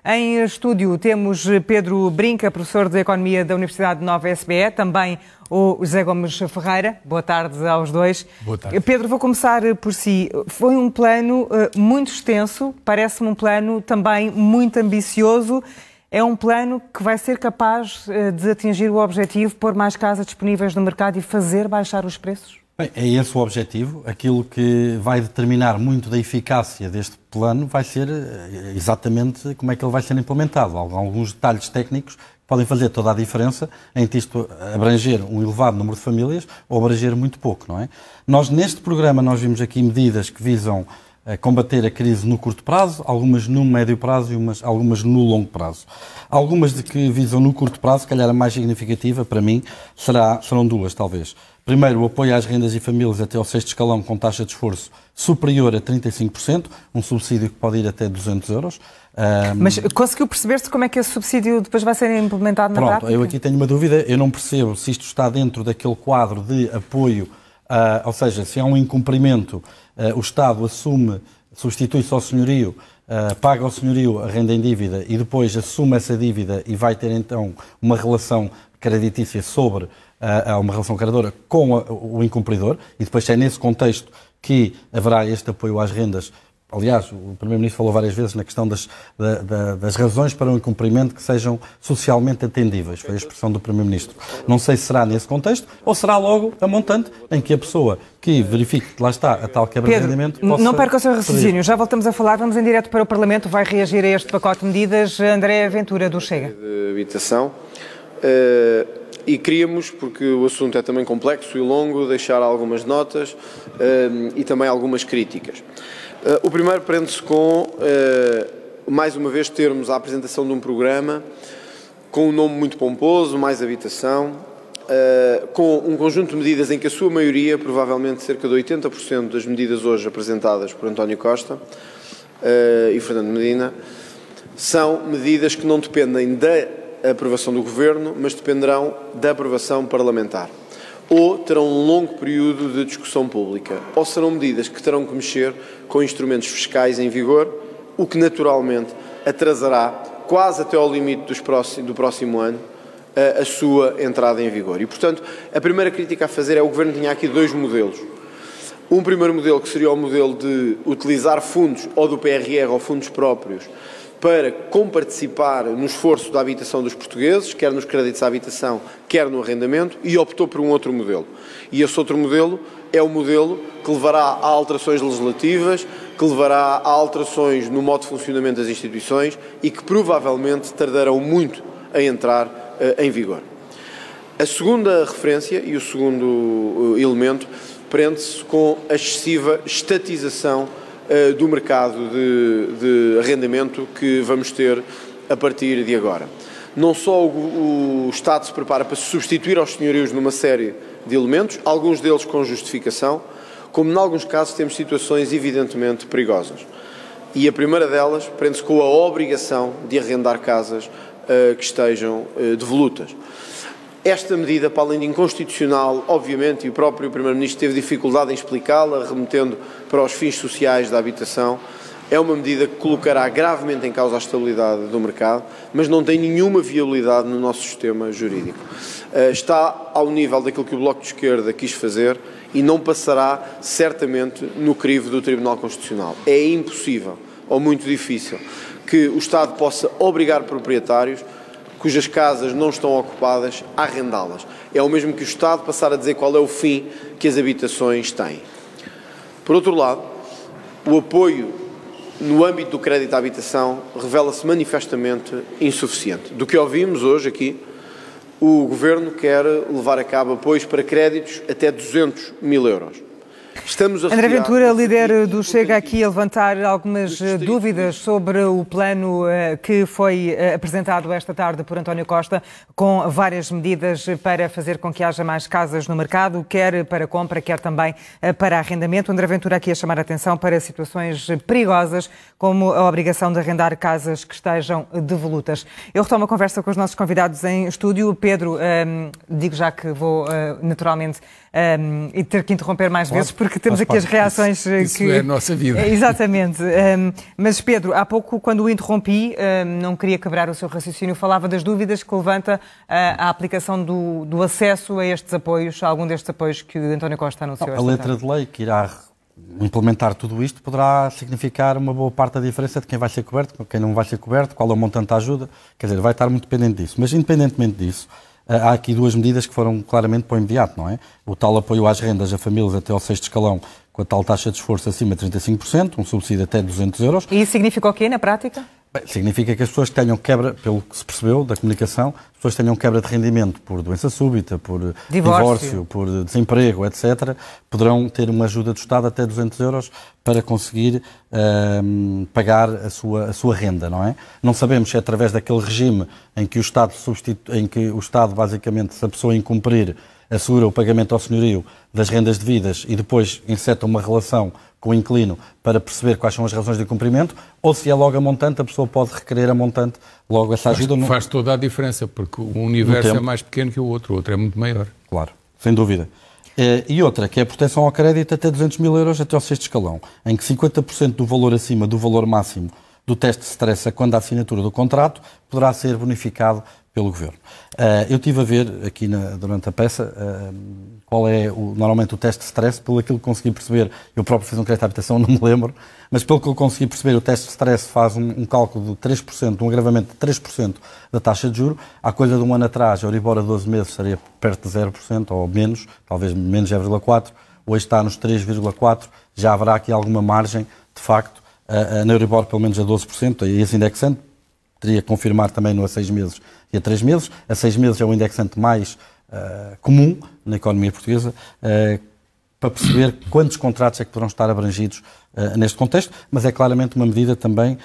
Em estúdio temos Pedro Brinca, professor de Economia da Universidade de Nova SBE, também o José Gomes Ferreira. Boa tarde aos dois. Boa tarde. Pedro, vou começar por si. Foi um plano muito extenso, parece-me um plano também muito ambicioso. É um plano que vai ser capaz de atingir o objetivo, pôr mais casas disponíveis no mercado e fazer baixar os preços? Bem, é esse o objetivo. Aquilo que vai determinar muito da eficácia deste plano vai ser exatamente como é que ele vai ser implementado. Alguns detalhes técnicos podem fazer toda a diferença entre isto abranger um elevado número de famílias ou abranger muito pouco, não é? Nós, neste programa, nós vimos aqui medidas que visam combater a crise no curto prazo, algumas no médio prazo e algumas no longo prazo. Algumas de que visam no curto prazo, se calhar a mais significativa, para mim, serão duas, talvez. Primeiro, o apoio às rendas e famílias até ao sexto escalão com taxa de esforço superior a 35%, um subsídio que pode ir até 200 euros. Mas conseguiu perceber-se como é que esse subsídio depois vai ser implementado na prática? Eu aqui tenho uma dúvida, eu não percebo se isto está dentro daquele quadro de apoio, ou seja, se há um incumprimento, o Estado substitui-se ao senhorio, paga ao senhorio a renda em dívida e depois assume essa dívida e vai ter então uma relação creditícia sobre uma relação credora com o incumpridor, e depois é nesse contexto que haverá este apoio às rendas. Aliás, o Primeiro-Ministro falou várias vezes na questão das razões para o incumprimento que sejam socialmente atendíveis. Foi a expressão do Primeiro-Ministro. Não sei se será nesse contexto ou será logo a montante em que a pessoa que verifique que lá está a tal quebra de rendimento possa... Não perca o seu raciocínio. Já voltamos a falar. Vamos em direto para o Parlamento. Vai reagir a este pacote de medidas André Ventura, do Chega. De habitação. E queríamos, porque o assunto é também complexo e longo, deixar algumas notas e também algumas críticas. O primeiro prende-se com, mais uma vez, termos a apresentação de um programa com um nome muito pomposo, Mais Habitação, com um conjunto de medidas em que a sua maioria, provavelmente cerca de 80% das medidas hoje apresentadas por António Costa e Fernando Medina, são medidas que não dependem da aprovação do Governo, mas dependerão da aprovação parlamentar. Ou terão um longo período de discussão pública, ou serão medidas que terão que mexer com instrumentos fiscais em vigor, o que naturalmente atrasará quase até ao limite do próximo ano a sua entrada em vigor. E, portanto, a primeira crítica a fazer é que o Governo tinha aqui dois modelos. Um primeiro modelo que seria o modelo de utilizar fundos ou do PRR ou fundos próprios para comparticipar no esforço da habitação dos portugueses, quer nos créditos à habitação, quer no arrendamento, e optou por um outro modelo. E esse outro modelo é o modelo que levará a alterações legislativas, que levará a alterações no modo de funcionamento das instituições e que provavelmente tardarão muito a entrar em vigor. A segunda referência e o segundo elemento prende-se com a excessiva estatização do mercado de arrendamento que vamos ter a partir de agora. Não só o Estado se prepara para se substituir aos senhorios numa série de elementos, alguns deles com justificação, como em alguns casos temos situações evidentemente perigosas. E a primeira delas prende-se com a obrigação de arrendar casas que estejam devolutas. Esta medida, para além de inconstitucional, obviamente, e o próprio Primeiro-Ministro teve dificuldade em explicá-la, remetendo para os fins sociais da habitação, é uma medida que colocará gravemente em causa a estabilidade do mercado, mas não tem nenhuma viabilidade no nosso sistema jurídico. Está ao nível daquilo que o Bloco de Esquerda quis fazer e não passará certamente no crivo do Tribunal Constitucional. É impossível, ou muito difícil, que o Estado possa obrigar proprietários cujas casas não estão ocupadas, a arrendá-las. É o mesmo que o Estado passar a dizer qual é o fim que as habitações têm. Por outro lado, o apoio no âmbito do crédito à habitação revela-se manifestamente insuficiente. Do que ouvimos hoje aqui, o Governo quer levar a cabo apoios para créditos até 200 mil euros. André Ventura, líder do Chega, aqui a levantar algumas dúvidas sobre o plano que foi apresentado esta tarde por António Costa, com várias medidas para fazer com que haja mais casas no mercado, quer para compra, quer também para arrendamento. André Ventura aqui a chamar a atenção para situações perigosas, como a obrigação de arrendar casas que estejam devolutas. Eu retomo a conversa com os nossos convidados em estúdio. Pedro, digo já que vou naturalmente e ter que interromper mais vezes, porque porque temos aqui as reações isso é a nossa vida. Exatamente. Mas, Pedro, há pouco, quando o interrompi, não queria quebrar o seu raciocínio, falava das dúvidas que levanta a aplicação do acesso a estes apoios, a algum destes apoios que António Costa anunciou esta tarde. A letra de lei que irá implementar tudo isto poderá significar uma boa parte da diferença de quem vai ser coberto, quem não vai ser coberto, qual é o montante da ajuda, quer dizer, vai estar muito dependente disso. Mas, independentemente disso, há aqui duas medidas que foram claramente para o imediato, não é? O tal apoio às rendas a famílias até ao 6º escalão, com a tal taxa de esforço acima de 35%, um subsídio até 200 euros. E isso significa o quê, na prática? Bem, significa que as pessoas que tenham quebra, pelo que se percebeu da comunicação, as pessoas que tenham quebra de rendimento por doença súbita, por divórcio, por desemprego, etc., poderão ter uma ajuda do Estado até 200 euros para conseguir pagar a sua renda, não é? Não sabemos se é através daquele regime em que o Estado basicamente, se a pessoa incumprir, assegura o pagamento ao senhorio das rendas devidas e depois inseta uma relação com o inquilino para perceber quais são as razões de incumprimento, ou se é logo a montante, a pessoa pode requerer a montante, logo essa ajuda. Faz toda a diferença, porque o universo é mais pequeno que o outro é muito maior. Claro, sem dúvida. E outra, que é a proteção ao crédito até 200 mil euros até ao 6º escalão, em que 50% do valor acima do valor máximo do teste de stress quando a assinatura do contrato poderá ser bonificado pelo Governo. Eu estive a ver aqui durante a peça qual é normalmente o teste de stress, pelo aquilo que consegui perceber, eu próprio fiz um crédito de habitação, não me lembro, mas pelo que eu consegui perceber, o teste de stress faz um cálculo de 3%, um agravamento de 3% da taxa de juro. Há coisa de um ano atrás, a Euribor a 12 meses estaria perto de 0%, ou menos, talvez menos 0,4%, hoje está nos 3,4%, já haverá aqui alguma margem, de facto, na Euribor pelo menos a 12%, e esse indexante teria que confirmar também no a 6 meses e a 3 meses. A 6 meses é o indexante mais comum na economia portuguesa, para perceber quantos contratos é que poderão estar abrangidos neste contexto, mas é claramente uma medida também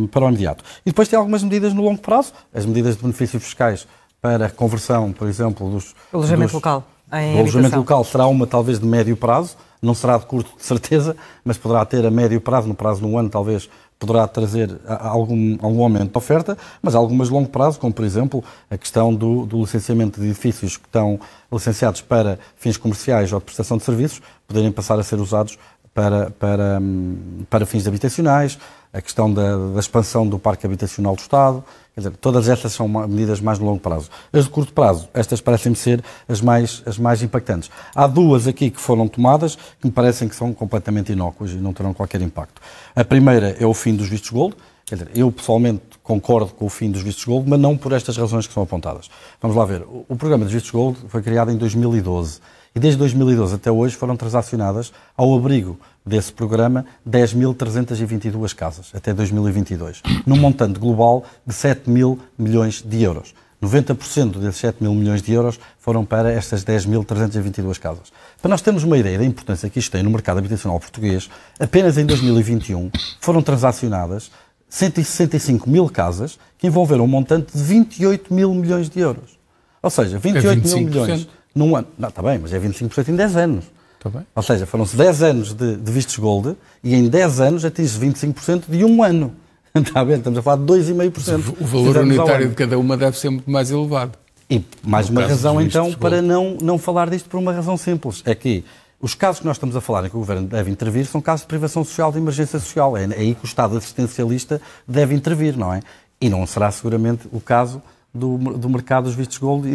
para o imediato. E depois tem algumas medidas no longo prazo, as medidas de benefícios fiscais para conversão, por exemplo, do alojamento local. O alojamento local será uma talvez de médio prazo, não será de curto, de certeza, mas poderá ter a médio prazo, no prazo de um ano talvez, poderá trazer algum aumento da oferta, mas algumas de longo prazo, como por exemplo a questão do licenciamento de edifícios que estão licenciados para fins comerciais ou de prestação de serviços, poderem passar a ser usados para fins habitacionais, a questão da expansão do parque habitacional do Estado, quer dizer, todas estas são medidas mais de longo prazo. As de curto prazo, estas parecem-me ser as mais impactantes. Há duas aqui que foram tomadas que me parecem que são completamente inócuas e não terão qualquer impacto. A primeira é o fim dos vistos gold. Quer dizer, eu pessoalmente concordo com o fim dos vistos gold, mas não por estas razões que são apontadas. Vamos lá ver. O programa dos vistos gold foi criado em 2012 e desde 2012 até hoje foram transacionadas ao abrigo desse programa 10.322 casas, até 2022, num montante global de 7 mil milhões de euros. 90% desses 7 mil milhões de euros foram para estas 10.322 casas. Para nós termos uma ideia da importância que isto tem no mercado habitacional português, apenas em 2021 foram transacionadas 165 mil casas que envolveram um montante de 28 mil milhões de euros. Ou seja, 28 mil milhões num ano. Não, está bem, mas é 25% em 10 anos. Está bem. Ou seja, foram-se 10 anos de vistos gold e em 10 anos atinge 25% de um ano. Está bem? Estamos a falar de 2,5%. O valor unitário de cada uma deve ser muito mais elevado. E mais uma razão, então, para não falar disto por uma razão simples. É que os casos que nós estamos a falar em que o Governo deve intervir são casos de privação social, de emergência social. É aí que o Estado assistencialista deve intervir, não é? E não será seguramente o caso do mercado dos vistos gold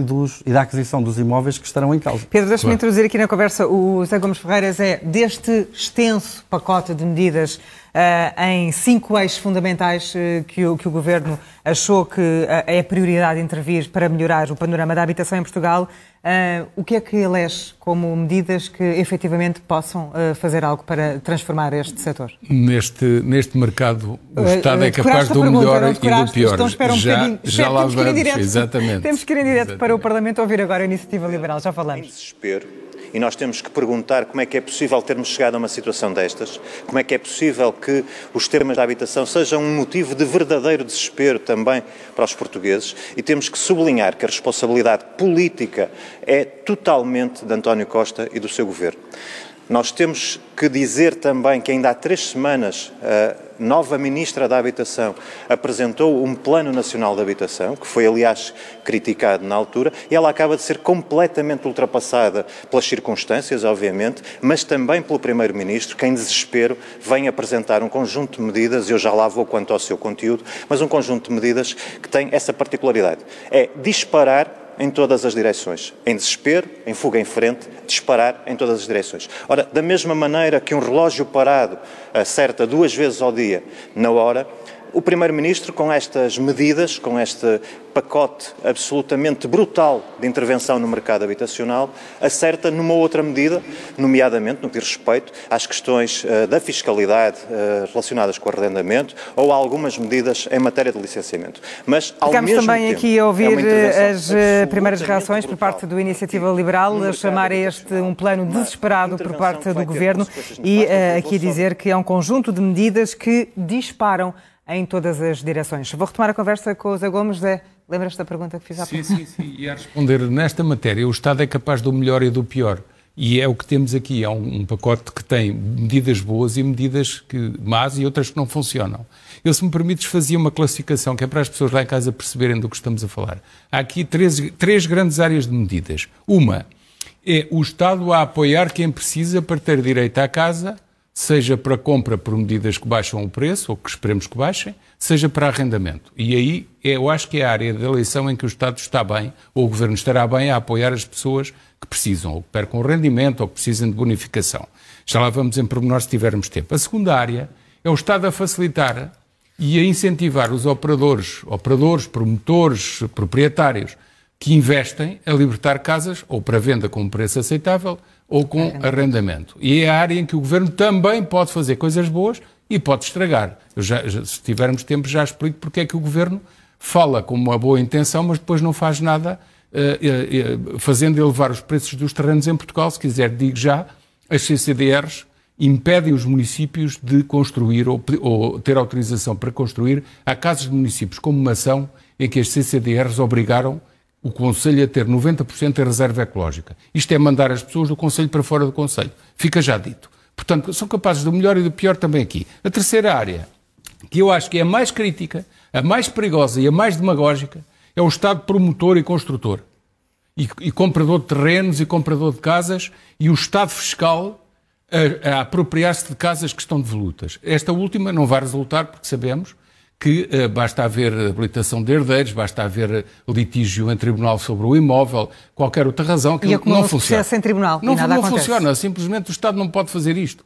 e da aquisição dos imóveis que estarão em causa. Pedro, deixa-me introduzir aqui na conversa o José Gomes Ferreiras. Deste extenso pacote de medidas em 5 eixos fundamentais que o Governo achou que é a prioridade de intervir para melhorar o panorama da habitação em Portugal. O que é que elege como medidas que efetivamente possam fazer algo para transformar este setor? Neste mercado, o Estado é capaz do melhor e do pior. Então espera um bocadinho. Já lá vamos, exatamente. Temos que ir em direto para o Parlamento ouvir agora a Iniciativa Liberal. Já falamos. Em desespero. E nós temos que perguntar como é que é possível termos chegado a uma situação destas, como é que é possível que os temas da habitação sejam um motivo de verdadeiro desespero também para os portugueses, e temos que sublinhar que a responsabilidade política é totalmente de António Costa e do seu governo. Nós temos que dizer também que ainda há 3 semanas nova Ministra da Habitação apresentou um Plano Nacional de Habitação, que foi, aliás, criticado na altura, e ela acaba de ser completamente ultrapassada pelas circunstâncias, obviamente, mas também pelo Primeiro-Ministro, que em desespero vem apresentar um conjunto de medidas, eu já lá vou quanto ao seu conteúdo, mas um conjunto de medidas que tem essa particularidade. É disparar em todas as direções. Em desespero, em fuga em frente, disparar em todas as direções. Ora, da mesma maneira que um relógio parado acerta 2 vezes ao dia na hora, o Primeiro-Ministro, com estas medidas, com este pacote absolutamente brutal de intervenção no mercado habitacional, acerta numa outra medida, nomeadamente no que diz respeito às questões da fiscalidade relacionadas com o arrendamento ou a algumas medidas em matéria de licenciamento. Mas, ao mesmo também tempo, aqui a ouvir as primeiras reações por parte do Iniciativa Liberal, a chamar a este um plano desesperado por parte do Governo e aqui dizer que é um conjunto de medidas que disparam em todas as direções. Vou retomar a conversa com o Zé Gomes. Zé, lembras-te da pergunta que fiz há pouco? Sim. E a responder nesta matéria, o Estado é capaz do melhor e do pior. E é o que temos aqui. É um pacote que tem medidas boas e medidas más e outras que não funcionam. Eu, se me permites, fazia uma classificação que é para as pessoas lá em casa perceberem do que estamos a falar. Há aqui três grandes áreas de medidas. Uma é o Estado a apoiar quem precisa para ter direito à casa, seja para compra por medidas que baixam o preço, ou que esperemos que baixem, seja para arrendamento. E aí eu acho que é a área da eleição em que o Estado está bem, ou o Governo estará bem a apoiar as pessoas que precisam, ou que percam o rendimento, ou que precisam de bonificação. Já lá vamos em pormenor se tivermos tempo. A segunda área é o Estado a facilitar e a incentivar os operadores, promotores, proprietários, que investem a libertar casas, ou para venda com um preço aceitável, ou com arrendamento. E é a área em que o Governo também pode fazer coisas boas e pode estragar. Se tivermos tempo, já explico porque é que o Governo fala com uma boa intenção, mas depois não faz nada, fazendo elevar os preços dos terrenos em Portugal. Se quiser, digo já, as CCDRs impedem os municípios de construir ou ter autorização para construir. Há casos de municípios como Mação em que as CCDRs obrigaram o Conselho a ter 90% de reserva ecológica. Isto é mandar as pessoas do Conselho para fora do Conselho. Fica já dito. Portanto, são capazes do melhor e do pior também aqui. A terceira área, que eu acho que é a mais crítica, a mais perigosa e a mais demagógica, é o Estado promotor e construtor. E comprador de terrenos e comprador de casas, e o Estado fiscal a apropriar-se de casas que estão devolutas. Esta última não vai resultar, porque sabemos que basta haver habilitação de herdeiros, basta haver litígio em tribunal sobre o imóvel, qualquer outra razão que não funciona. Em tribunal, não funciona, simplesmente o Estado não pode fazer isto,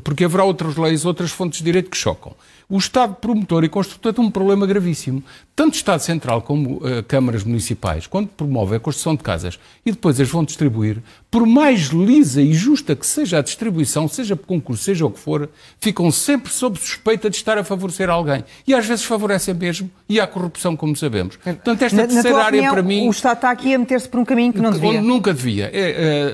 porque haverá outras leis, outras fontes de direito que chocam. O Estado promotor e construtor tem um problema gravíssimo. Tanto o Estado Central como câmaras municipais, quando promovem a construção de casas e depois as vão distribuir, por mais lisa e justa que seja a distribuição, seja por concurso, seja o que for, ficam sempre sob suspeita de estar a favorecer alguém. E às vezes favorecem mesmo, e há corrupção, como sabemos. Portanto, esta terceira área, para mim, o Estado está aqui a meter-se por um caminho que não devia. Nunca devia.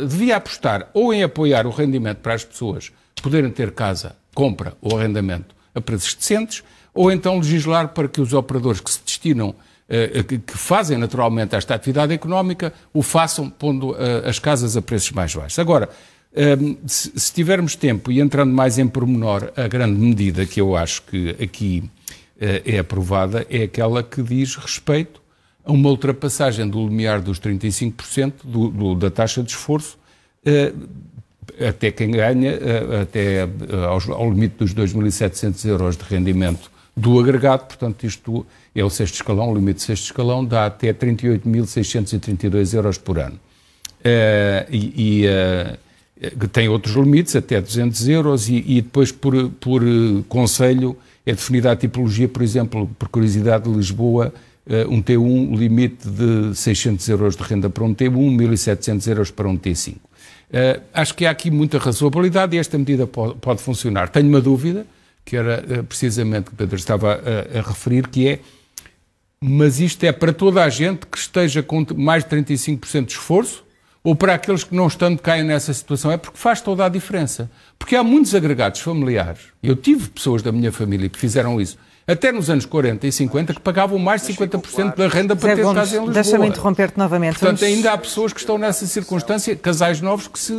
Devia apostar ou em apoiar o rendimento para as pessoas poderem ter casa, compra ou arrendamento a preços decentes, ou então legislar para que os operadores que se destinam, que fazem naturalmente esta atividade económica, o façam pondo as casas a preços mais baixos. Agora, se tivermos tempo e entrando mais em pormenor, a grande medida que eu acho que aqui é aprovada é aquela que diz respeito a uma ultrapassagem do limiar dos 35% da taxa de esforço, até quem ganha, até ao limite dos 2.700 euros de rendimento do agregado. Portanto, isto é o sexto escalão, o limite do sexto escalão dá até 38.632 euros por ano. Tem outros limites, até 200 euros, e depois por concelho é definida a tipologia, por exemplo, por curiosidade de Lisboa, um T1, limite de 600 euros de renda para um T1, 1.700 euros para um T5. Acho que há aqui muita razoabilidade e esta medida pode funcionar. Tenho uma dúvida, que era precisamente o que o Pedro estava a referir, que é, mas isto é para toda a gente que esteja com mais de 35% de esforço ou para aqueles que não estando caem nessa situação? É porque faz toda a diferença. Porque há muitos agregados familiares, eu tive pessoas da minha família que fizeram isso, até nos anos 40 e 50, que pagavam mais de 50% da renda para ter casa em Lisboa. Deixa-me interromper-te novamente. Portanto, ainda há pessoas que estão nessa circunstância, casais novos, que se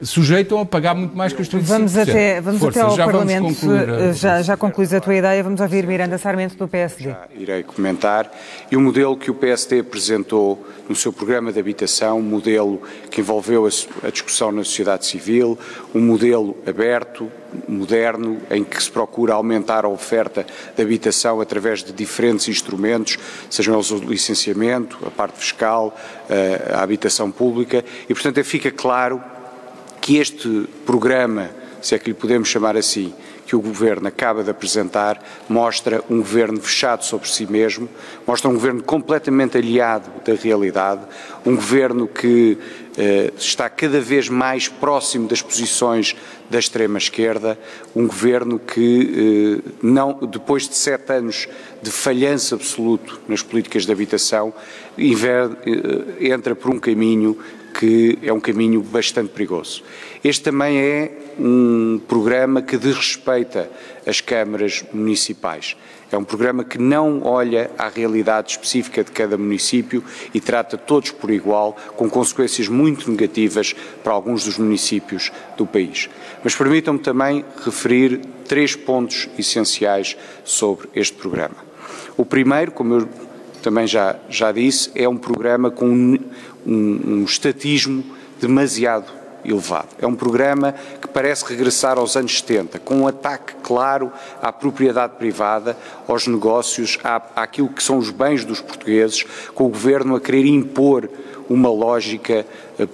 sujeitam a pagar muito mais que os 35%. Vamos até ao Parlamento. Já concluís a tua ideia. Vamos ouvir Miranda Sarmento, do PSD. Já irei comentar. E o modelo que o PSD apresentou no seu programa de habitação, um modelo que envolveu a discussão na sociedade civil, um modelo aberto, moderno, em que se procura aumentar a oferta de habitação através de diferentes instrumentos, sejam eles o licenciamento, a parte fiscal, a habitação pública, e portanto fica claro que este programa, se é que lhe podemos chamar assim, que o Governo acaba de apresentar, mostra um Governo fechado sobre si mesmo, mostra um Governo completamente aliado da realidade, um Governo que está cada vez mais próximo das posições da extrema-esquerda, um Governo que, depois de 7 anos de falhança absoluto nas políticas de habitação, entra por um caminho que é um caminho bastante perigoso. Este também é um programa que desrespeita as câmaras municipais. É um programa que não olha à realidade específica de cada município e trata todos por igual, com consequências muito negativas para alguns dos municípios do país. Mas permitam-me também referir 3 pontos essenciais sobre este programa. O primeiro, como eu também já disse, é um programa com um estatismo demasiado elevado. É um programa que parece regressar aos anos 70, com um ataque claro à propriedade privada, aos negócios, àquilo que são os bens dos portugueses, com o Governo a querer impor uma lógica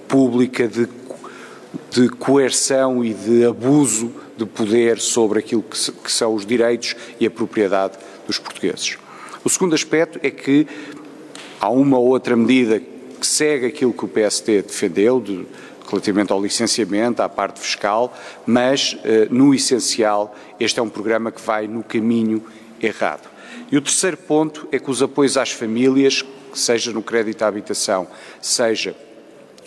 pública de coerção e de abuso de poder sobre aquilo que são os direitos e a propriedade dos portugueses. O segundo aspecto é que há uma ou outra medida que segue aquilo que o PSD defendeu, relativamente ao licenciamento, à parte fiscal, mas, no essencial, este é um programa que vai no caminho errado. E o terceiro ponto é que os apoios às famílias, seja no crédito à habitação, seja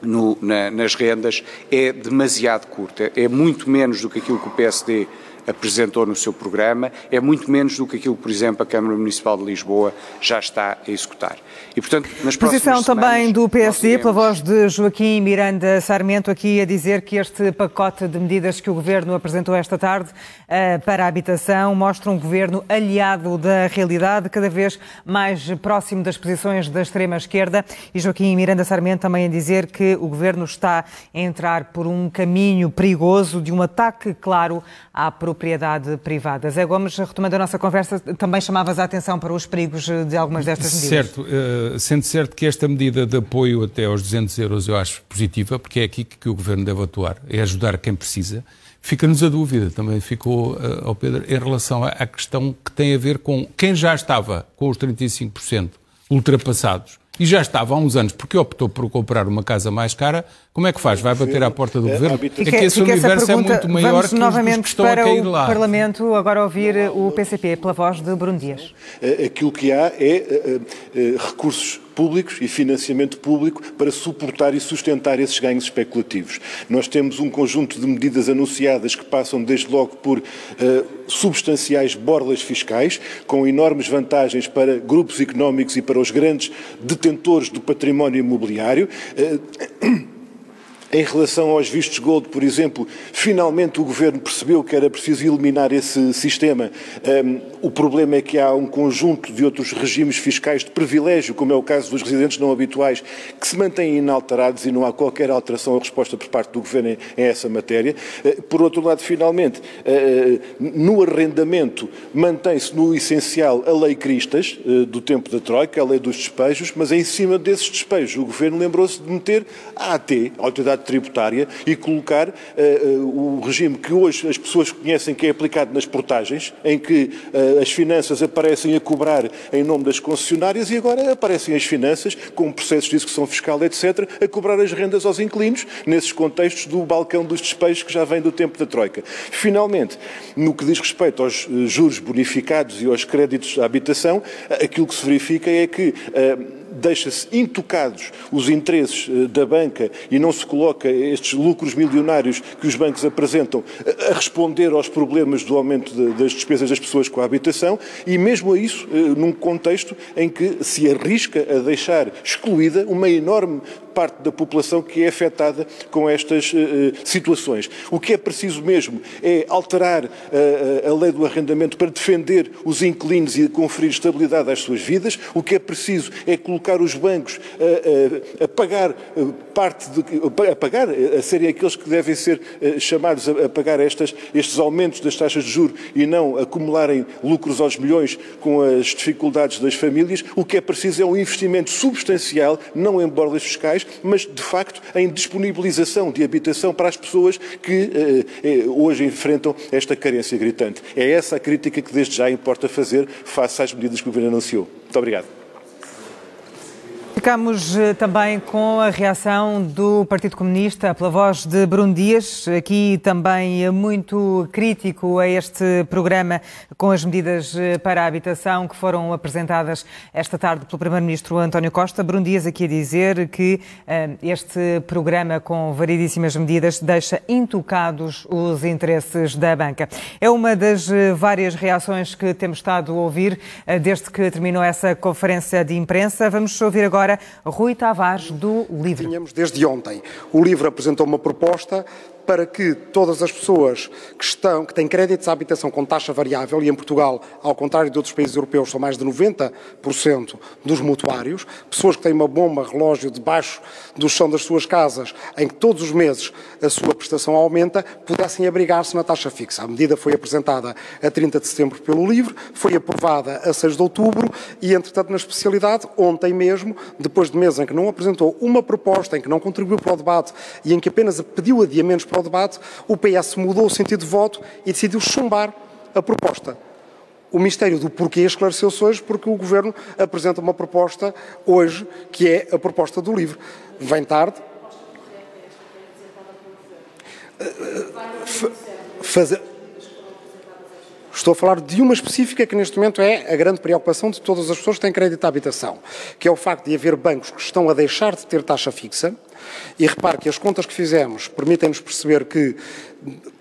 nas rendas, é demasiado curto. É muito menos do que aquilo que o PSD apresentou no seu programa, é muito menos do que aquilo que, por exemplo, a Câmara Municipal de Lisboa já está a executar. E, portanto, nas próximas semanas... Posição também do PSD, pela voz de Joaquim Miranda Sarmento, aqui a dizer que este pacote de medidas que o Governo apresentou esta tarde para a habitação mostra um Governo aliado da realidade, cada vez mais próximo das posições da extrema-esquerda. E Joaquim Miranda Sarmento também a dizer que o Governo está a entrar por um caminho perigoso de um ataque claro à propriedade privada. Zé Gomes, retomando a nossa conversa, também chamavas a atenção para os perigos de algumas destas medidas. Certo. Sendo certo que esta medida de apoio até aos 200 euros eu acho positiva, porque é aqui que o Governo deve atuar, é ajudar quem precisa. Fica-nos a dúvida, também ficou ao Pedro, em relação à questão que tem a ver com quem já estava com os 35% ultrapassados e já estava há uns anos, porque optou por comprar uma casa mais cara, como é que faz? Vai bater à porta do Governo? É que esse universo é muito maior que os que estão a cair lá. Vamos novamente para o Parlamento, agora ouvir o PCP, pela voz de Bruno Dias. Aquilo que há é recursos públicos e financiamento público para suportar e sustentar esses ganhos especulativos. Nós temos um conjunto de medidas anunciadas que passam desde logo por substanciais borlas fiscais, com enormes vantagens para grupos económicos e para os grandes detentores do património imobiliário. Em relação aos vistos gold, por exemplo, finalmente o Governo percebeu que era preciso eliminar esse sistema. O problema é que há um conjunto de outros regimes fiscais de privilégio, como é o caso dos residentes não habituais, que se mantêm inalterados e não há qualquer alteração ou resposta por parte do Governo em essa matéria. Por outro lado, finalmente, no arrendamento mantém-se no essencial a lei Cristas, do tempo da Troika, a lei dos despejos, mas em cima desses despejos o Governo lembrou-se de meter a AT, a Autoridade Tributária, e colocar o regime que hoje as pessoas conhecem, que é aplicado nas portagens, em que as finanças aparecem a cobrar em nome das concessionárias e agora aparecem as finanças, com processos de execução fiscal, etc., a cobrar as rendas aos inquilinos, nesses contextos do balcão dos despejos que já vem do tempo da Troika. Finalmente, no que diz respeito aos juros bonificados e aos créditos à habitação, aquilo que se verifica é que deixa-se intocados os interesses da banca e não se coloca estes lucros milionários que os bancos apresentam a responder aos problemas do aumento das despesas das pessoas com a habitação, e mesmo a isso num contexto em que se arrisca a deixar excluída uma enorme parte da população que é afetada com estas situações. O que é preciso mesmo é alterar a lei do arrendamento para defender os inquilinos e conferir estabilidade às suas vidas. O que é preciso é colocar os bancos a pagar a serem aqueles que devem ser chamados a pagar estes aumentos das taxas de juros e não acumularem lucros aos milhões com as dificuldades das famílias. O que é preciso é um investimento substancial, não em bordas fiscais, mas, de facto, em disponibilização de habitação para as pessoas que hoje enfrentam esta carência gritante. É essa a crítica que desde já importa fazer face às medidas que o Governo anunciou. Muito obrigado. Ficamos também com a reação do Partido Comunista pela voz de Bruno Dias, aqui também muito crítico a este programa com as medidas para a habitação que foram apresentadas esta tarde pelo Primeiro-Ministro António Costa. Bruno Dias aqui a dizer que este programa com variedíssimas medidas deixa intocados os interesses da banca. É uma das várias reações que temos estado a ouvir desde que terminou essa conferência de imprensa. Vamos ouvir agora Rui Tavares, do LIVRE. Tínhamos desde ontem. O LIVRE apresentou uma proposta para que todas as pessoas que têm créditos à habitação com taxa variável, e em Portugal, ao contrário de outros países europeus, são mais de 90% dos mutuários, pessoas que têm uma bomba relógio debaixo do chão das suas casas, em que todos os meses a sua prestação aumenta, pudessem abrigar-se na taxa fixa. A medida foi apresentada a 30 de setembro pelo LIVRE, foi aprovada a 6 de outubro e, entretanto, na especialidade, ontem mesmo, depois de meses em que não apresentou uma proposta, em que não contribuiu para o debate e em que apenas pediu adiamentos para o debate, o PS mudou o sentido de voto e decidiu chumbar a proposta. O mistério do porquê esclareceu-se hoje, porque o Governo apresenta uma proposta hoje, que é a proposta do LIVRE. Vem tarde. Estou a falar de uma específica que neste momento é a grande preocupação de todas as pessoas que têm crédito à habitação, que é o facto de haver bancos que estão a deixar de ter taxa fixa. E repare que as contas que fizemos permitem-nos perceber que,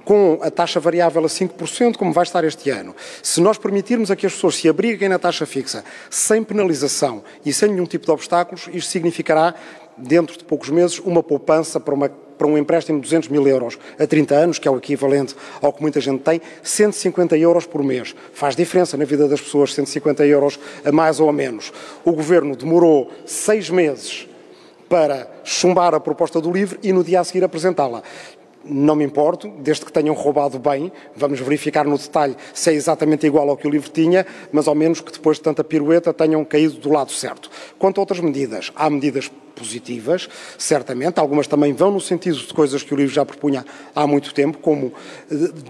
com a taxa variável a 5%, como vai estar este ano, se nós permitirmos a que as pessoas se abriguem na taxa fixa sem penalização e sem nenhum tipo de obstáculos, isto significará, dentro de poucos meses, uma poupança para um empréstimo de 200 mil euros a 30 anos, que é o equivalente ao que muita gente tem, 150 euros por mês. Faz diferença na vida das pessoas, 150 euros a mais ou a menos. O Governo demorou 6 meses para chumbar a proposta do LIVRE e no dia a seguir apresentá-la. Não me importo, desde que tenham roubado bem, vamos verificar no detalhe se é exatamente igual ao que o LIVRE tinha, mas ao menos que depois de tanta pirueta tenham caído do lado certo. Quanto a outras medidas, há medidas positivas, certamente, algumas também vão no sentido de coisas que o LIVRE já propunha há muito tempo, como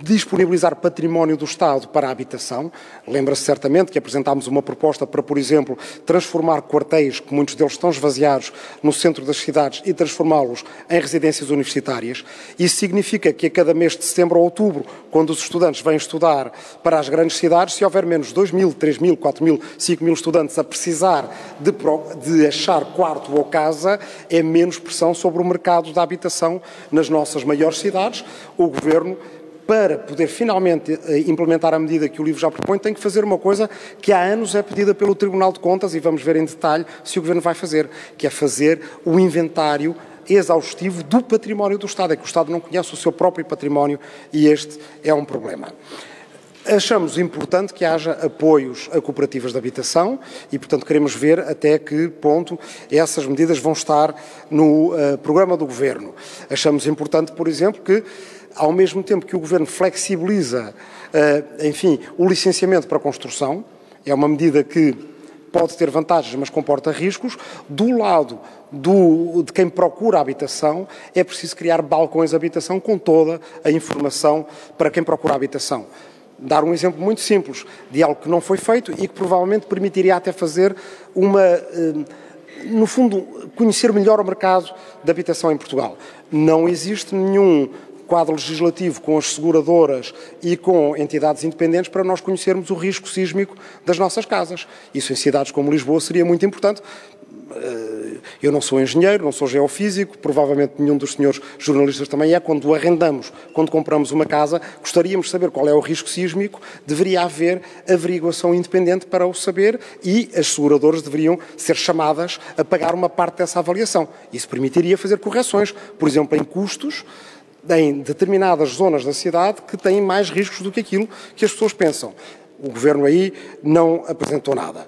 disponibilizar património do Estado para a habitação. Lembra-se certamente que apresentámos uma proposta para, por exemplo, transformar quartéis, que muitos deles estão esvaziados, no centro das cidades e transformá-los em residências universitárias. Isso significa que a cada mês de setembro ou outubro, quando os estudantes vêm estudar para as grandes cidades, se houver menos 2 mil, 3 mil, 4 mil, 5 mil estudantes a precisar de achar quarto ou casa, é menos pressão sobre o mercado da habitação nas nossas maiores cidades. O Governo, para poder finalmente implementar a medida que o LIVRE já propõe, tem que fazer uma coisa que há anos é pedida pelo Tribunal de Contas, e vamos ver em detalhe se o Governo vai fazer, que é fazer o inventário exaustivo do património do Estado. É que o Estado não conhece o seu próprio património e este é um problema. Achamos importante que haja apoios a cooperativas de habitação e, portanto, queremos ver até que ponto essas medidas vão estar no programa do Governo. Achamos importante, por exemplo, que, ao mesmo tempo que o Governo flexibiliza, o licenciamento para construção, é uma medida que pode ter vantagens, mas comporta riscos. Do lado de quem procura habitação, é preciso criar balcões de habitação com toda a informação para quem procura habitação. Dar um exemplo muito simples de algo que não foi feito e que provavelmente permitiria até fazer no fundo, conhecer melhor o mercado de habitação em Portugal. Não existe nenhum quadro legislativo com as seguradoras e com entidades independentes para nós conhecermos o risco sísmico das nossas casas. Isso em cidades como Lisboa seria muito importante. eu não sou engenheiro, não sou geofísico, provavelmente nenhum dos senhores jornalistas também é. Quando arrendamos, quando compramos uma casa, gostaríamos de saber qual é o risco sísmico, deveria haver averiguação independente para o saber e as seguradoras deveriam ser chamadas a pagar uma parte dessa avaliação. Isso permitiria fazer correções, por exemplo, em custos, em determinadas zonas da cidade que têm mais riscos do que aquilo que as pessoas pensam. O Governo aí não apresentou nada.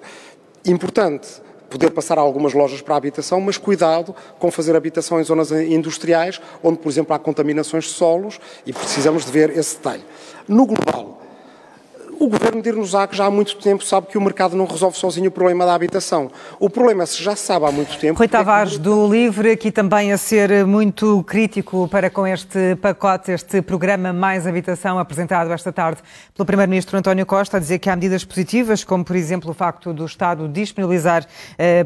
Importante poder passar algumas lojas para a habitação, mas cuidado com fazer habitação em zonas industriais, onde, por exemplo, há contaminações de solos e precisamos de ver esse detalhe. No global, o Governo dir-nos-á que já há muito tempo sabe que o mercado não resolve sozinho o problema da habitação. O problema, se já sabe há muito tempo... Rui Tavares, do LIVRE, aqui também a ser muito crítico para com este pacote, este programa Mais Habitação, apresentado esta tarde pelo Primeiro-Ministro António Costa, a dizer que há medidas positivas, como, por exemplo, o facto do Estado disponibilizar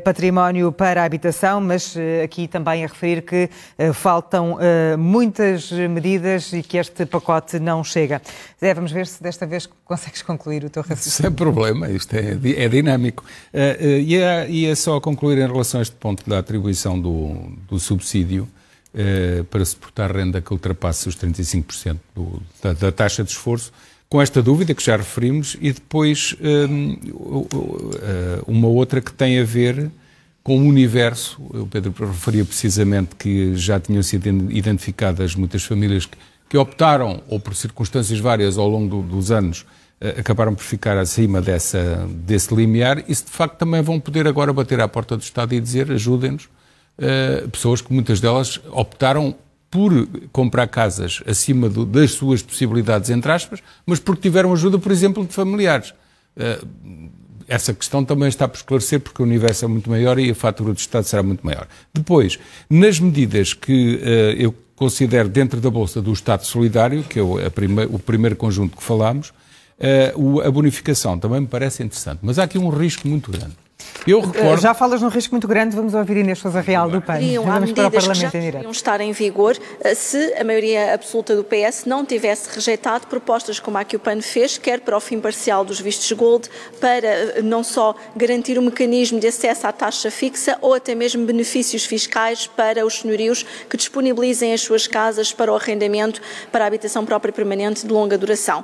património para a habitação, mas aqui também a referir que faltam muitas medidas e que este pacote não chega. Zé, vamos ver se desta vez consegues concluir o teu raciocínio. Sem problema, isto é dinâmico. E é só concluir em relação a este ponto da atribuição do subsídio para suportar renda que ultrapasse os 35% da taxa de esforço, com esta dúvida que já referimos, e depois uma outra que tem a ver com o universo. O Pedro referia precisamente que já tinham sido identificadas muitas famílias que optaram, ou por circunstâncias várias ao longo dos anos, acabaram por ficar acima desse limiar, e se de facto também vão poder agora bater à porta do Estado e dizer: ajudem-nos, pessoas que muitas delas optaram por comprar casas acima das suas possibilidades, entre aspas, mas porque tiveram ajuda, por exemplo, de familiares. Essa questão também está por esclarecer, porque o universo é muito maior e a fatura do Estado será muito maior. Depois, nas medidas que eu considero dentro da Bolsa do Estado Solidário, que é o primeiro conjunto que falámos, a bonificação também me parece interessante, mas há aqui um risco muito grande. Eu recordo... Já falas num risco muito grande, vamos ouvir Inês Sousa Real do PAN. Vamos para o Parlamento em direto. Deveriam estar em vigor se a maioria absoluta do PS não tivesse rejeitado propostas como a que o PAN fez, quer para o fim parcial dos vistos gold, para não só garantir um mecanismo de acesso à taxa fixa ou até mesmo benefícios fiscais para os senhorios que disponibilizem as suas casas para o arrendamento, para a habitação própria permanente de longa duração.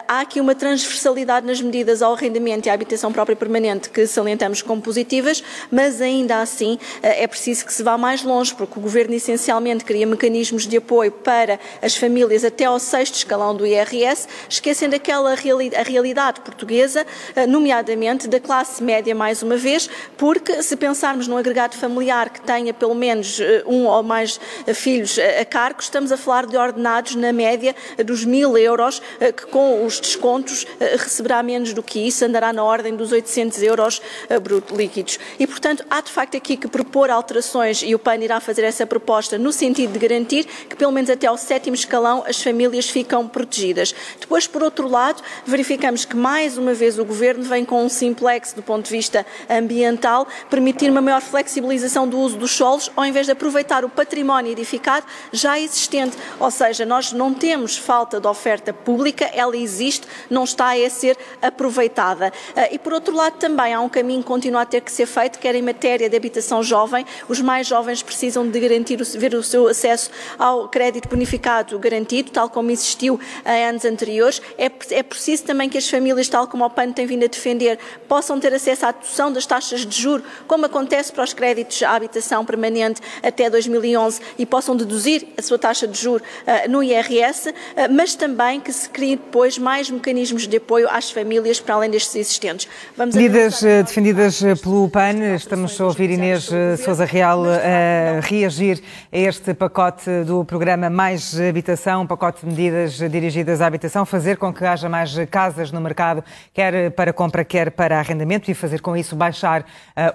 Há aqui uma transversalidade nas medidas ao arrendamento e à habitação própria permanente que salientamos como positivas, mas ainda assim é preciso que se vá mais longe, porque o Governo essencialmente cria mecanismos de apoio para as famílias até ao 6º escalão do IRS, esquecendo a realidade portuguesa, nomeadamente da classe média mais uma vez, porque se pensarmos num agregado familiar que tenha pelo menos um ou mais filhos a cargo, estamos a falar de ordenados na média dos 1.000 euros, que com os descontos receberá menos do que isso, andará na ordem dos 800 euros bruto líquidos. E, portanto, há de facto aqui que propor alterações, e o PAN irá fazer essa proposta no sentido de garantir que pelo menos até ao 7º escalão as famílias ficam protegidas. Depois, por outro lado, verificamos que mais uma vez o Governo vem com um simplex do ponto de vista ambiental, permitir uma maior flexibilização do uso dos solos, ao invés de aproveitar o património edificado já existente. Ou seja, nós não temos falta de oferta pública, ela existe, não está a ser aproveitada. E, por outro lado, também há um caminho que continua a ter que ser feito, quer em matéria de habitação jovem. Os mais jovens precisam de garantir ver o seu acesso ao crédito bonificado garantido, tal como existiu em anos anteriores. É preciso também que as famílias, tal como o PAN tem vindo a defender, possam ter acesso à dedução das taxas de juros, como acontece para os créditos à habitação permanente até 2011, e possam deduzir a sua taxa de juros no IRS, mas também que se criem depois mais mecanismos de apoio às famílias para além destes existentes. Medidas defendidas pelo PAN, estamos a ouvir Inês Sousa Real a reagir a este pacote do programa Mais Habitação, um pacote de medidas dirigidas à habitação, fazer com que haja mais casas no mercado, quer para compra, quer para arrendamento, e fazer com isso baixar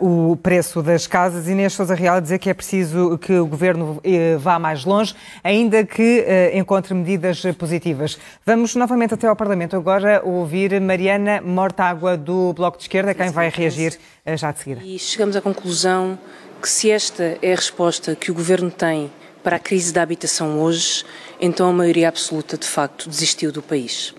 o preço das casas. Inês Sousa Real a dizer que é preciso que o Governo vá mais longe, ainda que encontre medidas positivas. Vamos novamente até ao Parlamento agora ouvir Mariana Mortágua do Bloco de Esquerda, quem vai reagir já de seguida. E chegamos à conclusão que, se esta é a resposta que o Governo tem para a crise da habitação hoje, então a maioria absoluta de facto desistiu do país.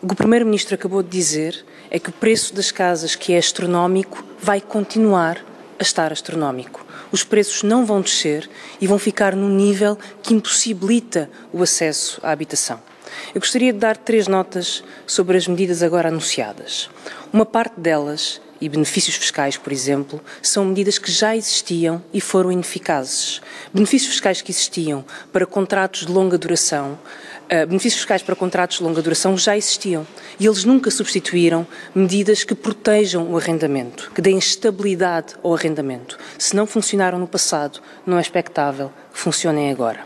O que o Primeiro-Ministro acabou de dizer é que o preço das casas, que é astronómico, vai continuar a estar astronómico. Os preços não vão descer e vão ficar num nível que impossibilita o acesso à habitação. Eu gostaria de dar 3 notas sobre as medidas agora anunciadas. Uma parte delas, e benefícios fiscais, por exemplo, são medidas que já existiam e foram ineficazes. Benefícios fiscais que existiam para contratos de longa duração, já existiam e eles nunca substituíram medidas que protejam o arrendamento, que deem estabilidade ao arrendamento. Se não funcionaram no passado, não é expectável que funcionem agora.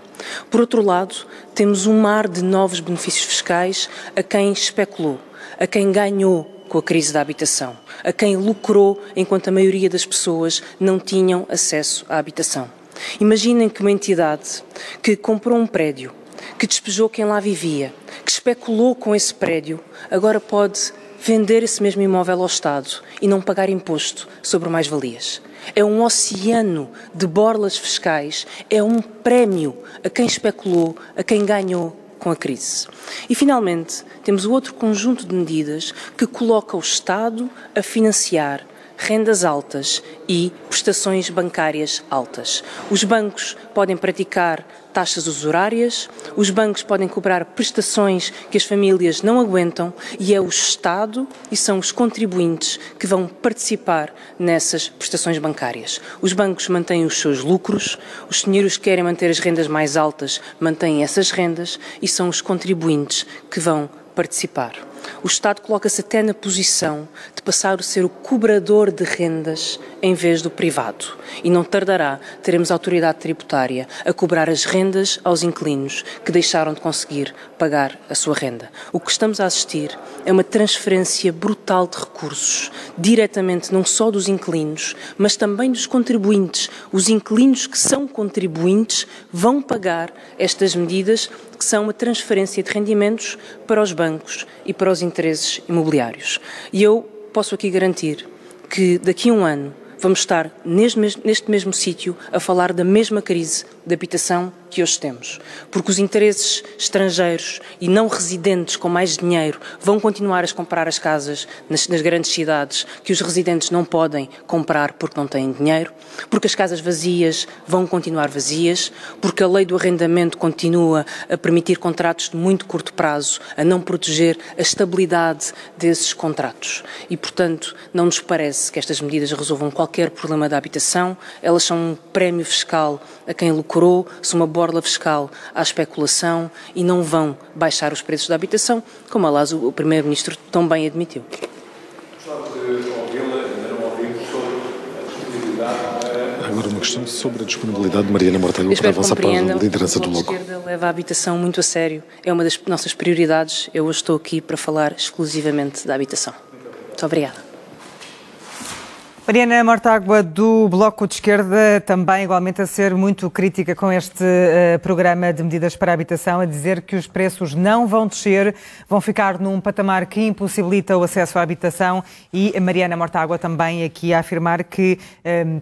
Por outro lado, temos um mar de novos benefícios fiscais a quem especulou, a quem ganhou com a crise da habitação, a quem lucrou enquanto a maioria das pessoas não tinham acesso à habitação. Imaginem que uma entidade que comprou um prédio, que despejou quem lá vivia, que especulou com esse prédio, agora pode vender esse mesmo imóvel ao Estado e não pagar imposto sobre mais-valias. É um oceano de borlas fiscais, é um prémio a quem especulou, a quem ganhou com a crise. E, finalmente, temos o outro conjunto de medidas que coloca o Estado a financiar rendas altas e prestações bancárias altas. Os bancos podem praticar taxas usurárias, os bancos podem cobrar prestações que as famílias não aguentam e é o Estado e são os contribuintes que vão participar nessas prestações bancárias. Os bancos mantêm os seus lucros, os senhores que querem manter as rendas mais altas mantêm essas rendas e são os contribuintes que vão participar. O Estado coloca-se até na posição de passar a ser o cobrador de rendas em vez do privado. E não tardará, teremos a autoridade tributária a cobrar as rendas aos inquilinos que deixaram de conseguir pagar a sua renda. O que estamos a assistir é uma transferência brutal de recursos, diretamente não só dos inquilinos, mas também dos contribuintes. Os inquilinos que são contribuintes vão pagar estas medidas que são uma transferência de rendimentos para os bancos e para os interesses imobiliários. E eu posso aqui garantir que daqui a um ano vamos estar neste mesmo sítio a falar da mesma crise de habitação que hoje temos. Porque os interesses estrangeiros e não residentes com mais dinheiro vão continuar a comprar as casas nas grandes cidades que os residentes não podem comprar porque não têm dinheiro, porque as casas vazias vão continuar vazias, porque a lei do arrendamento continua a permitir contratos de muito curto prazo, a não proteger a estabilidade desses contratos. E, portanto, não nos parece que estas medidas resolvam qualquer problema da habitação, elas são um prémio fiscal a quem lucrou, são uma borla fiscal à especulação e não vão baixar os preços da habitação, como, aliás, o Primeiro-Ministro tão bem admitiu. Agora uma questão sobre a disponibilidade de Mariana Mortágua para avançar para a liderança do Bloco. A esquerda leva a habitação muito a sério, é uma das nossas prioridades. Eu hoje estou aqui para falar exclusivamente da habitação. Muito obrigada. Mariana Mortágua, do Bloco de Esquerda, também igualmente a ser muito crítica com este programa de medidas para a habitação, a dizer que os preços não vão descer, vão ficar num patamar que impossibilita o acesso à habitação, e a Mariana Mortágua também aqui a afirmar que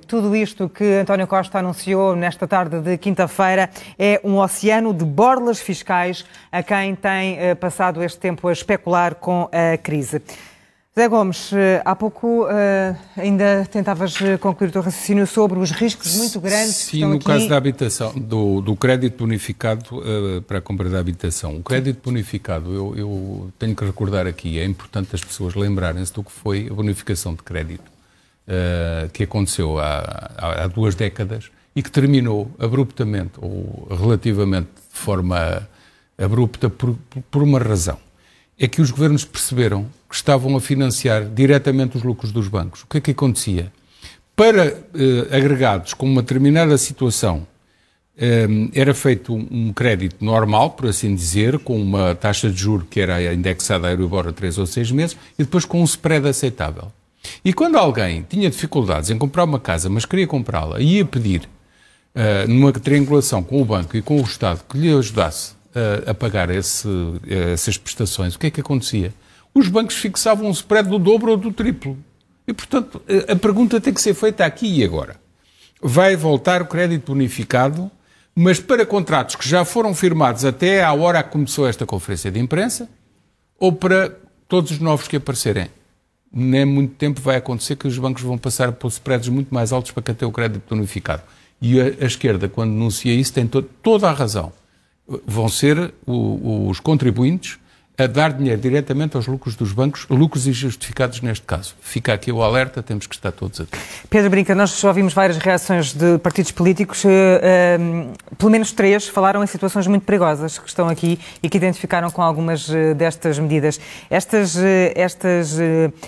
tudo isto que António Costa anunciou nesta tarde de quinta-feira é um oceano de borlas fiscais a quem tem passado este tempo a especular com a crise. José Gomes, há pouco ainda tentavas concluir o teu raciocínio sobre os riscos muito grandes. Sim, no caso da habitação, do crédito bonificado para a compra da habitação. O crédito bonificado, eu tenho que recordar aqui, é importante as pessoas lembrarem-se do que foi a bonificação de crédito que aconteceu há 2 décadas e que terminou abruptamente, ou relativamente de forma abrupta, por uma razão. É que os governos perceberam que estavam a financiar diretamente os lucros dos bancos. O que é que acontecia? Para agregados com uma determinada situação, era feito um crédito normal, por assim dizer, com uma taxa de juros que era indexada a Euribor a 3 ou 6 meses, e depois com um spread aceitável. E quando alguém tinha dificuldades em comprar uma casa, mas queria comprá-la, e ia pedir, numa triangulação com o banco e com o Estado, que lhe ajudasse a pagar essas prestações, o que é que acontecia? Os bancos fixavam um spread do dobro ou do triplo. E, portanto, a pergunta tem que ser feita aqui e agora. Vai voltar o crédito bonificado, mas para contratos que já foram firmados até à hora que começou esta conferência de imprensa, ou para todos os novos que aparecerem? Nem muito tempo vai acontecer que os bancos vão passar por spreads muito mais altos para ter o crédito bonificado. E a esquerda, quando denuncia isso, tem toda a razão. Vão ser os contribuintes a dar dinheiro diretamente aos lucros dos bancos, lucros injustificados neste caso. Fica aqui o alerta, temos que estar todos atentos. Pedro Brinca, nós já ouvimos várias reações de partidos políticos, pelo menos 3 falaram em situações muito perigosas que estão aqui e que identificaram com algumas destas medidas. Estas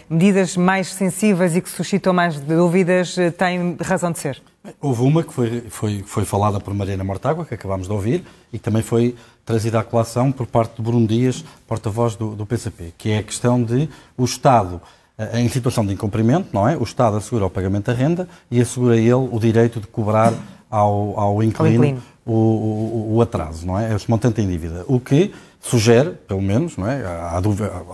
medidas mais sensíveis e que suscitam mais dúvidas têm razão de ser? Houve uma que foi falada por Mariana Mortágua, que acabámos de ouvir, e que também foi trazida à colação por parte de Bruno Dias, porta-voz do PCP, que é a questão de o Estado, em situação de incumprimento, não é? O Estado assegura o pagamento da renda e assegura ele o direito de cobrar ao inquilino o atraso, não é? Esse montante em dívida. O que sugere, pelo menos, não é?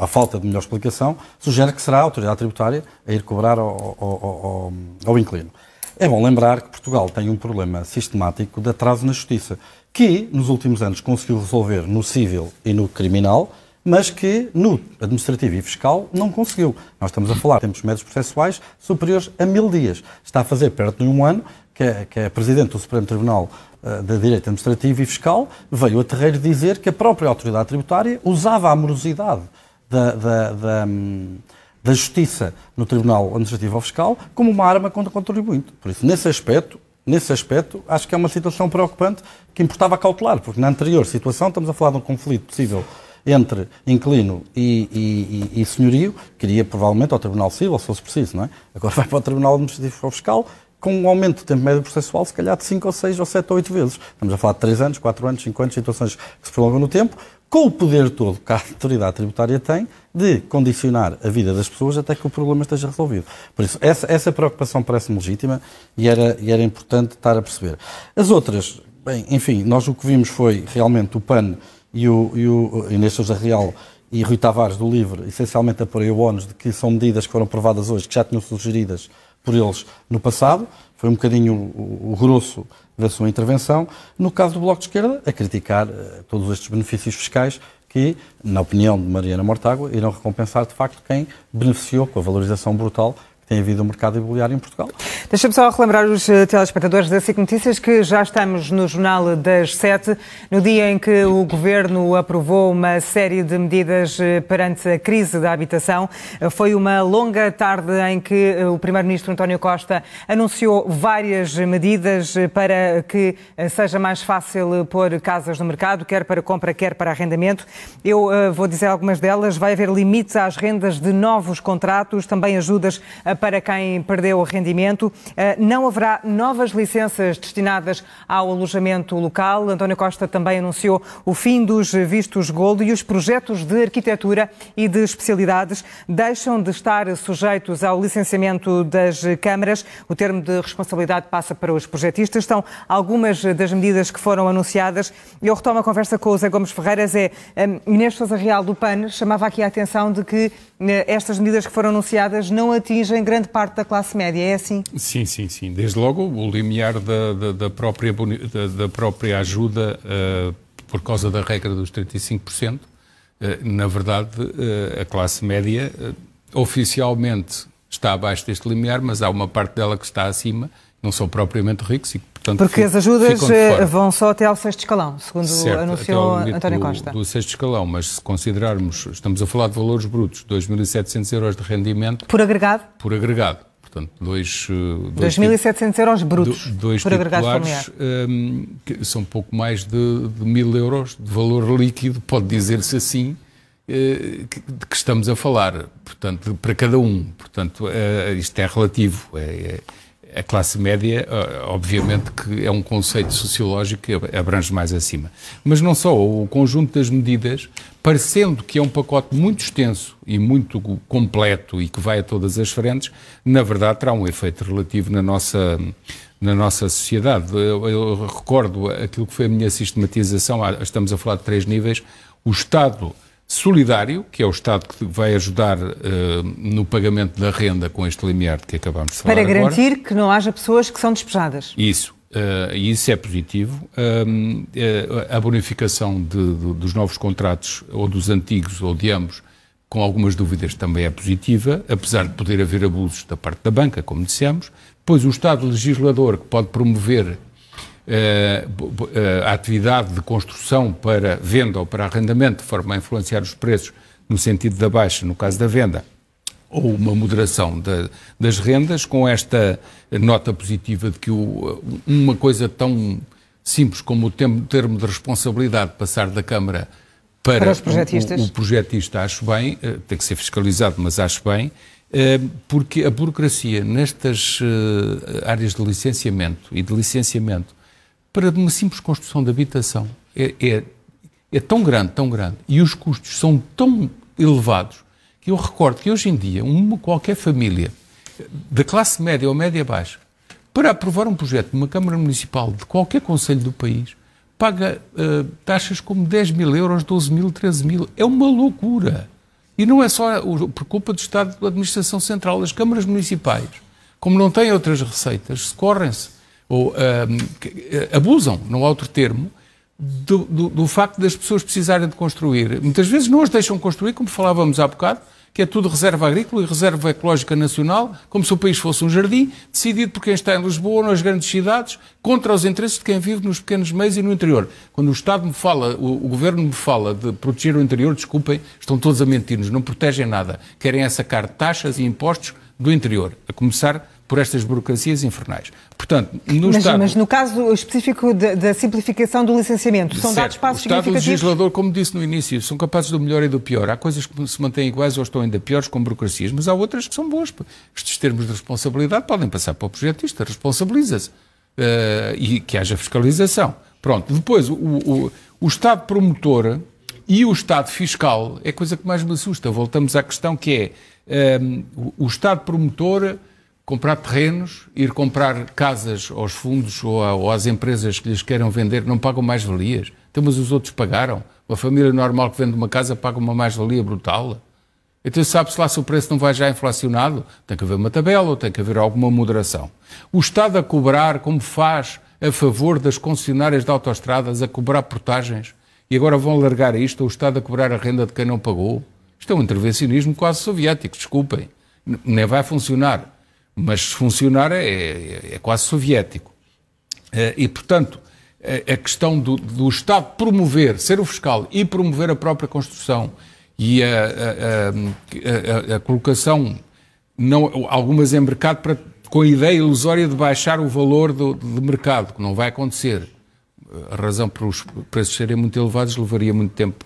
À falta de melhor explicação, sugere que será a autoridade tributária a ir cobrar ao inquilino. É bom lembrar que Portugal tem um problema sistemático de atraso na justiça, que nos últimos anos conseguiu resolver no civil e no criminal, mas que no administrativo e fiscal não conseguiu. Nós estamos a falar de tempos médios processuais superiores a 1000 dias. Está a fazer perto de um ano que a Presidente do Supremo Tribunal de Direito Administrativo e Fiscal veio a terreiro dizer que a própria autoridade tributária usava a morosidade da Justiça no Tribunal Administrativo ou Fiscal como uma arma contra o contribuinte. Por isso, nesse aspecto, acho que é uma situação preocupante que importava cautelar, porque na anterior situação estamos a falar de um conflito possível entre inquilino e senhorio, que iria provavelmente ao Tribunal Civil, se fosse preciso, não é? Agora vai para o Tribunal Administrativo ou Fiscal, com um aumento do tempo médio processual, se calhar de 5 ou 6 ou 7 ou 8 vezes. Estamos a falar de 3 anos, 4 anos, 5 anos, situações que se prolongam no tempo, com o poder todo que a autoridade tributária tem de condicionar a vida das pessoas até que o problema esteja resolvido. Por isso, essa preocupação parece-me legítima e era importante estar a perceber. As outras, bem, enfim, nós o que vimos foi realmente o PAN e Inês Sousa Real e Rui Tavares do LIVRE, essencialmente a pôr o ónus de que são medidas que foram aprovadas hoje, que já tinham sugeridas por eles no passado. Foi um bocadinho o grosso da sua intervenção. No caso do Bloco de Esquerda, a criticar todos estes benefícios fiscais que, na opinião de Mariana Mortágua, irão recompensar, de facto, quem beneficiou com a valorização brutal que tem havido o mercado imobiliário em Portugal. Deixa-me só relembrar os telespectadores da SIC Notícias que já estamos no Jornal das 7, no dia em que o Governo aprovou uma série de medidas perante a crise da habitação. Foi uma longa tarde em que o Primeiro-Ministro António Costa anunciou várias medidas para que seja mais fácil pôr casas no mercado, quer para compra, quer para arrendamento. Eu vou dizer algumas delas. Vai haver limites às rendas de novos contratos, também ajudas para quem perdeu o rendimento. Não haverá novas licenças destinadas ao alojamento local. António Costa também anunciou o fim dos vistos Gold e os projetos de arquitetura e de especialidades deixam de estar sujeitos ao licenciamento das câmaras. O termo de responsabilidade passa para os projetistas. São algumas das medidas que foram anunciadas. Eu retomo a conversa com o Zé Gomes Ferreiras. Inês Sousa Real do PAN chamava aqui a atenção de que estas medidas que foram anunciadas não atingem grande parte da classe média, é assim? Sim. Desde logo o limiar da própria ajuda por causa da regra dos 35%. Na verdade, a classe média oficialmente está abaixo deste limiar, mas há uma parte dela que está acima, não são propriamente ricos e, portanto, porque as ajudas vão só até ao 6º escalão, segundo anunciou António Costa. Do 6º escalão, mas se considerarmos, estamos a falar de valores brutos, 2.700 euros de rendimento. Por agregado? Por agregado. Portanto, 2.700 euros brutos por agregado familiar. Que são pouco mais de 1.000 euros de valor líquido, pode dizer-se assim, que estamos a falar, portanto, para cada um. Portanto, isto é relativo. A classe média, obviamente, que é um conceito sociológico que abrange mais acima. Mas não só, o conjunto das medidas, parecendo que é um pacote muito extenso e muito completo e que vai a todas as frentes, na verdade terá um efeito relativo na nossa sociedade. Eu recordo aquilo que foi a minha sistematização, estamos a falar de 3 níveis, o Estado solidário, que é o Estado que vai ajudar no pagamento da renda com este limiar de que acabamos de falar para agora. Garantir que não haja pessoas que são despejadas. Isso. E isso é positivo. A bonificação dos novos contratos, ou dos antigos, ou de ambos, com algumas dúvidas também é positiva, apesar de poder haver abusos da parte da banca, como dissemos. Depois o Estado legislador, que pode promover a atividade de construção para venda ou para arrendamento, de forma a influenciar os preços no sentido da baixa, no caso da venda, ou uma moderação das rendas, com esta nota positiva de que uma coisa tão simples como o termo de responsabilidade passar da Câmara para os projetistas. O projetista, acho bem, tem que ser fiscalizado, mas acho bem, porque a burocracia nestas áreas de licenciamento e de licenciamento para uma simples construção de habitação é tão grande, e os custos são tão elevados, que eu recordo que hoje em dia qualquer família da classe média ou média baixa, para aprovar um projeto de uma Câmara Municipal de qualquer concelho do país, paga taxas como 10 mil euros, 12 mil, 13 mil. É uma loucura. E não é só por culpa do Estado da Administração Central. As câmaras municipais, como não têm outras receitas, socorrem-se ou abusam, não há outro termo, do facto das pessoas precisarem de construir. Muitas vezes não as deixam construir, como falávamos há bocado, que é tudo reserva agrícola e reserva ecológica nacional, como se o país fosse um jardim, decidido por quem está em Lisboa ou nas grandes cidades, contra os interesses de quem vive nos pequenos meios e no interior. Quando o Estado me fala, o Governo me fala de proteger o interior, desculpem, estão todos a mentir-nos, não protegem nada. Querem é sacar taxas e impostos do interior, a começar por estas burocracias infernais. Portanto, mas no caso específico da simplificação do licenciamento, são dados passos significativos? O Estado legislador, como disse no início, são capazes do melhor e do pior. Há coisas que se mantêm iguais ou estão ainda piores, com burocracias, mas há outras que são boas. Estes termos de responsabilidade podem passar para o projetista, responsabiliza-se, e que haja fiscalização. Pronto, depois, o Estado promotor e o Estado fiscal é a coisa que mais me assusta. Voltamos à questão que é o Estado promotor comprar terrenos, ir comprar casas aos fundos ou às empresas que lhes queiram vender, não pagam mais-valias. Então, mas os outros pagaram. Uma família normal que vende uma casa paga uma mais-valia brutal. Então sabe-se lá se o preço não vai já inflacionado? Tem que haver uma tabela ou tem que haver alguma moderação. O Estado a cobrar, como faz a favor das concessionárias de autoestradas, a cobrar portagens, e agora vão largar isto, o Estado a cobrar a renda de quem não pagou. Isto é um intervencionismo quase soviético, desculpem. Nem vai funcionar. Mas se funcionar é quase soviético. E, portanto, a questão do Estado promover, ser o fiscal e promover a própria construção e a colocação, algumas em mercado, com a ideia ilusória de baixar o valor do mercado, que não vai acontecer. A razão para os preços serem muito elevados levaria muito tempo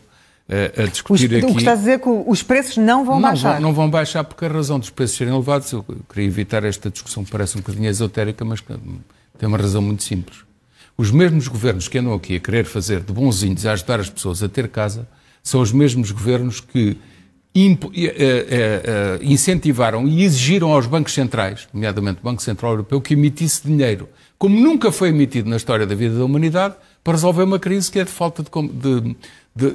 a discutir aqui. O que está a dizer é que os preços não vão baixar? Não vão baixar porque a razão dos preços serem elevados, eu queria evitar esta discussão que parece um bocadinho esotérica, mas tem uma razão muito simples. Os mesmos governos que andam aqui a querer fazer de bonzinhos a ajudar as pessoas a ter casa, são os mesmos governos que incentivaram e exigiram aos bancos centrais, nomeadamente o Banco Central Europeu, que emitisse dinheiro, como nunca foi emitido na história da vida da humanidade, para resolver uma crise que é de falta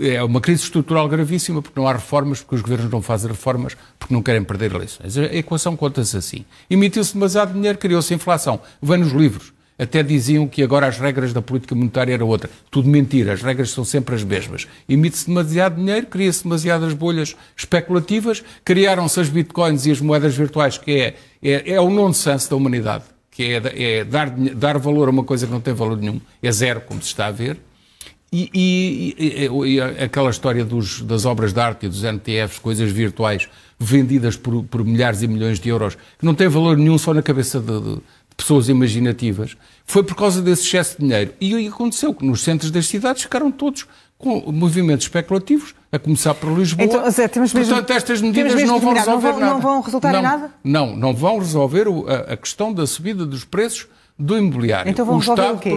é uma crise estrutural gravíssima, porque não há reformas, porque os governos não fazem reformas, porque não querem perder eleições. A equação conta-se assim. Emitiu-se demasiado dinheiro, criou-se inflação. Vem nos livros. Até diziam que agora as regras da política monetária eram outra. Tudo mentira, as regras são sempre as mesmas. Emite-se demasiado dinheiro, cria-se demasiadas bolhas especulativas, criaram-se as bitcoins e as moedas virtuais, que é o nonsense da humanidade, que é dar valor a uma coisa que não tem valor nenhum, é zero, como se está a ver. E aquela história das obras de arte e dos NTFs, coisas virtuais, vendidas por milhares e milhões de euros, que não têm valor nenhum só na cabeça de pessoas imaginativas, foi por causa desse excesso de dinheiro. E aconteceu que nos centros das cidades ficaram todos com movimentos especulativos, a começar por Lisboa. Então, Zé, portanto, estas medidas não vão resolver nada. Não vão resultar em nada? Não vão resolver a questão da subida dos preços do imobiliário. Então vão resolver o quê?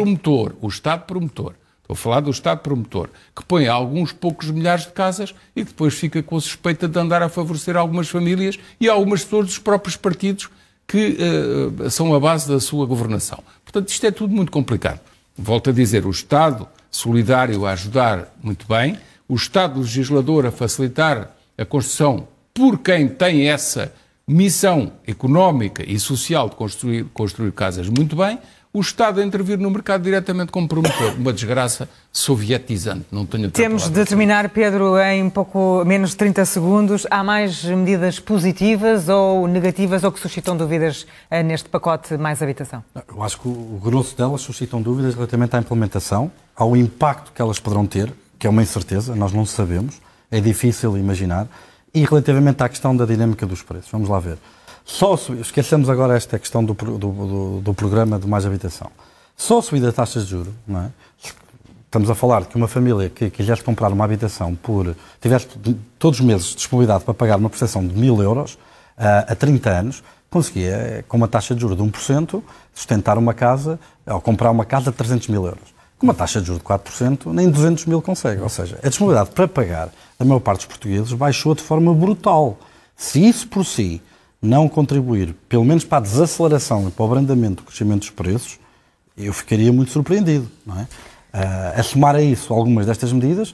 O Estado promotor, estou a falar do Estado promotor, que põe alguns poucos milhares de casas e que depois fica com a suspeita de andar a favorecer algumas famílias e algumas pessoas dos próprios partidos que são a base da sua governação. Portanto, isto é tudo muito complicado. Volto a dizer, o Estado solidário a ajudar, muito bem, o Estado legislador a facilitar a construção por quem tem essa missão económica e social de construir casas, muito bem, o Estado a intervir no mercado diretamente como promotor. Uma desgraça sovietizante, não tenho outra Temos palavra. de terminar, Pedro, em pouco menos de 30 segundos. Há mais medidas positivas ou negativas ou que suscitam dúvidas neste pacote Mais Habitação? Eu acho que o grosso delas suscitam dúvidas relativamente à implementação, ao impacto que elas poderão ter, que é uma incerteza, nós não sabemos, é difícil imaginar, e relativamente à questão da dinâmica dos preços. Vamos lá ver. Esquecemos agora esta questão do programa de Mais Habitação. Só a subida de taxas de juros, não é? Estamos a falar de que uma família que quisesse comprar uma habitação tivesse todos os meses disponibilidade para pagar uma prestação de 1.000 euros a 30 anos, conseguia, com uma taxa de juros de 1%, sustentar uma casa, ou comprar uma casa de 300 mil euros. Com uma taxa de juros de 4%, nem 200 mil consegue. Ou seja, a disponibilidade para pagar da maior parte dos portugueses baixou de forma brutal. Se isso por si não contribuir, pelo menos para a desaceleração e para o abrandamento do crescimento dos preços, eu ficaria muito surpreendido, não é? A somar a isso algumas destas medidas,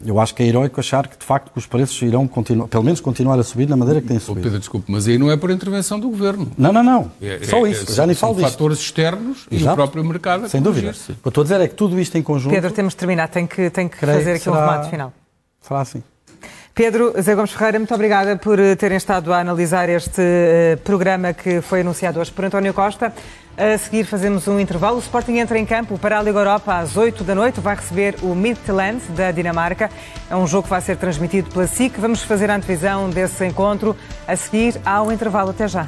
eu acho que é heroico achar que, de facto, que os preços irão continuar, pelo menos continuar a subir na maneira que têm subido. Pedro, desculpe, mas aí não é por intervenção do Governo. Não. Só isso, já nem falo disto. São fatores externos. Exato. E o próprio mercado. Sem dúvida. O que eu estou a dizer é que tudo isto em conjunto... Pedro, temos de terminar, tem que fazer aqui um remate final. Será assim. Pedro, Zé Gomes Ferreira, muito obrigada por terem estado a analisar este programa que foi anunciado hoje por António Costa. A seguir fazemos um intervalo. O Sporting entra em campo para a Liga Europa às 8 da noite. Vai receber o Midtjylland da Dinamarca. É um jogo que vai ser transmitido pela SIC. Vamos fazer a antevisão desse encontro. A seguir há um intervalo. Até já.